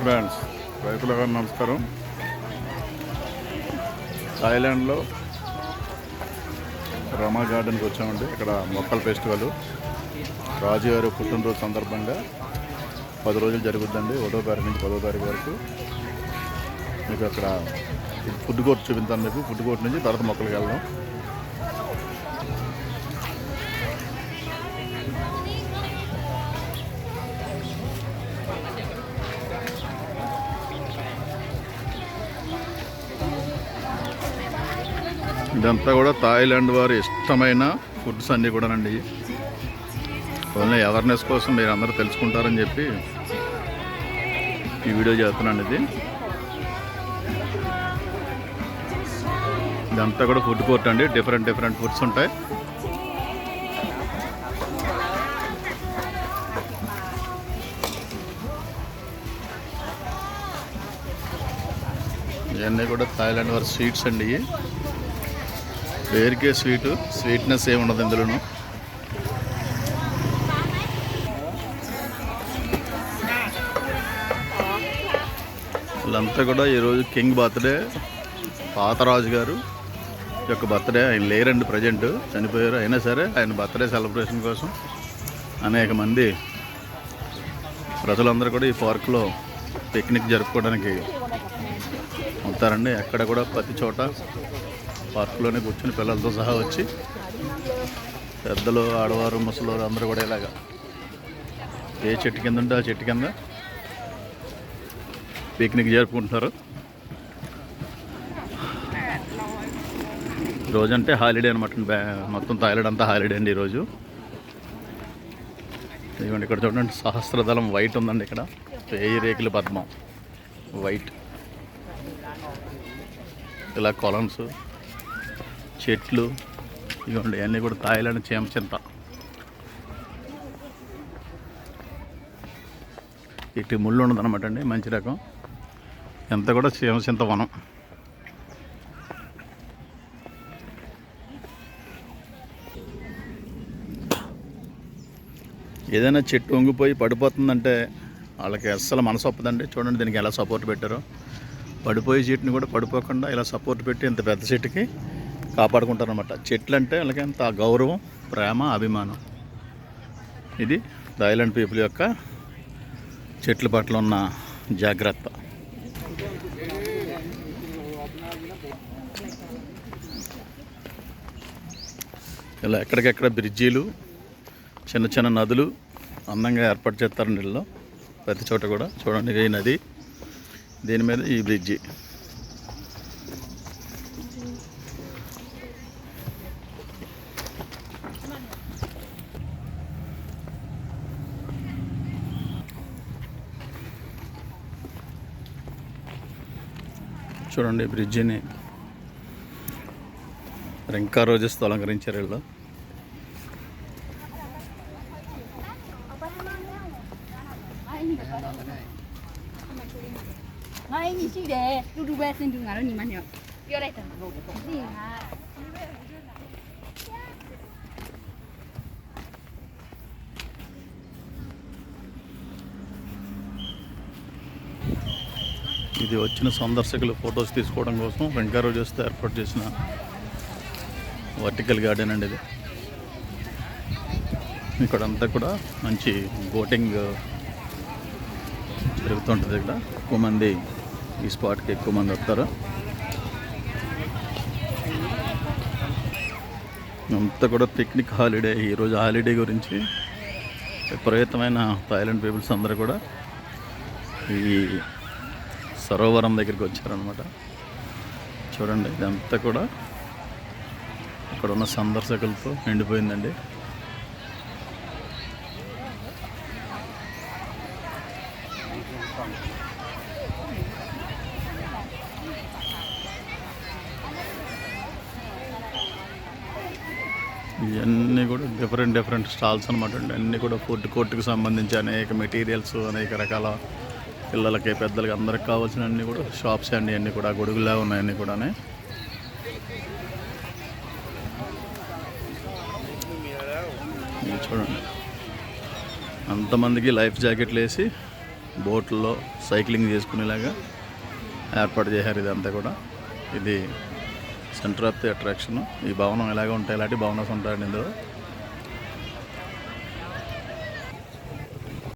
Friends, రైతులకు నమస్కారం. థాయిలాండ్లో రమా గార్డెన్కి వచ్చామండి. ఇక్కడ మొక్కల ఫెస్టివల్ రాజుగారి పుట్టినరోజు సందర్భంగా 10 రోజులు జరుగుద్దండి. 1వ తారీఖు నుంచి 10వ తారీఖు వరకు. మీకు అక్కడ ఫుడ్ కోర్ట్ చూపిస్తాను. మీకు ఫుడ్ కోర్ట్ నుంచి తర్వాత మొక్కలకి వెళ్దాం. ఇదంతా కూడా థాయిలాండ్ వారి ఇష్టమైన ఫుడ్స్ అన్నీ కూడానండి. ఓన్లీ అవేర్నెస్ కోసం మీరు అందరూ తెలుసుకుంటారని చెప్పి ఈ వీడియో చేస్తున్నాను. ఇదంతా కూడా ఫుడ్ కోర్ట్ అండి. డిఫరెంట్ ఫుడ్స్ ఉంటాయి. ఇవన్నీ కూడా థాయిలాండ్ వారి స్వీట్స్ అండి. పేరుకే స్వీట్నెస్ ఏమి ఉండదు ఇందులోను. వీళ్ళంతా కూడా ఈరోజు కింగ్ బర్త్డే, పాతరాజు గారు యొక్క బర్త్డే. ఆయన లేరండి, ప్రజెంట్ చనిపోయారు. అయినా సరే ఆయన బర్త్డే సెలబ్రేషన్ కోసం అనేక మంది ప్రజలందరూ కూడా ఈ పార్కులో పిక్నిక్ జరుపుకోవడానికి వస్తారండి. ఎక్కడ కూడా ప్రతి చోట పార్కులోనే కూర్చొని పిల్లలతో సహా వచ్చి పెద్దలు, ఆడవారు, ముసలివారు అందరూ కూడా ఇలాగా ఏ చెట్టు కింద ఉంటే ఆ చెట్టు కింద పిక్నిక్ జరుపుకుంటున్నారు. ఈరోజంటే హాలిడే అనమాట. మొత్తం థాయిలాండ్ అంతా హాలిడే అండి ఈరోజు. ఇదిగోండి ఇక్కడ చూడండి, సహస్రదళం వైట్ ఉందండి. ఇక్కడ 1000 రేకుల పద్మం వైట్. ఇలా కొలన్స్, చెట్లు ఇవ్వండి. అన్నీ కూడా థాయిలాండ్ చేమచింత. ఇటు ముళ్ళు ఉండదు అనమాట అండి, మంచి రకం. ఎంత కూడా చేమచింత వనం. ఏదైనా చెట్టు వంగిపోయి పడిపోతుందంటే వాళ్ళకి అస్సలు మనసు ఒప్పదండి. చూడండి దీనికి ఎలా సపోర్ట్ పెట్టారో. పడిపోయే చెట్టుని కూడా పడిపోకుండా ఇలా సపోర్ట్ పెట్టి ఇంత పెద్ద చెట్టుకి కాపాడుకుంటారనమాట. చెట్లు అంటే వాళ్ళకి ఎంత గౌరవం, ప్రేమ, అభిమానం. ఇది థాయిలాండ్ పీపుల్ యొక్క చెట్ల పట్ల ఉన్న జాగ్రత్త. ఇలా ఎక్కడికెక్కడ బ్రిడ్జీలు, చిన్న చిన్న నదులు అందంగా ఏర్పాటు చేస్తారు నీళ్ళలో. ప్రతి చోట కూడా చూడండి, ఈ నది, దీని మీద ఈ బ్రిడ్జి. చూడండి బ్రిడ్జిని ఇంకా రోజుతో అలంకరించారు వీళ్ళు. ఇది వచ్చిన సందర్శకులు ఫొటోస్ తీసుకోవడం కోసం వెంకా రోజుతో ఏర్పాటు చేసిన వర్టికల్ గార్డెన్ అండి ఇది. ఇక్కడంతా కూడా మంచి బోటింగ్ జరుగుతుంటుంది. ఇక్కడ ఎక్కువ మంది ఈ స్పాట్కి ఎక్కువ మంది వస్తారు. అంతా కూడా పిక్నిక్ హాలిడే. ఈరోజు హాలిడే గురించి విపరీతమైన థాయిలాండ్ పీపుల్స్ అందరూ కూడా ఈ సరోవరం దగ్గరికి వచ్చారనమాట. చూడండి ఇదంతా కూడా ఇక్కడ ఉన్న సందర్శకులతో నిండిపోయిందండి. ఇవన్నీ కూడా డిఫరెంట్ స్టాల్స్ అనమాట అండి. అన్నీ కూడా ఫుడ్ కోర్టుకి సంబంధించి అనేక మెటీరియల్స్, అనేక రకాల పిల్లలకి, పెద్దలకి, అందరికి కావాల్సిన అన్నీ కూడా షాప్స్ అండి. అన్నీ కూడా గొడుగులా ఉన్నాయి అన్నీ కూడా. చూడండి అంతమందికి లైఫ్ జాకెట్లు వేసి బోట్లో సైక్లింగ్ చేసుకునేలాగా ఏర్పాటు చేశారు. ఇదంతా కూడా ఇది సెంటర్ ఆఫ్ ది అట్రాక్షన్. ఈ భవనం ఎలాగ ఉంటాయి, ఇలాంటి భవనాలు ఉంటాయండి ఇందులో.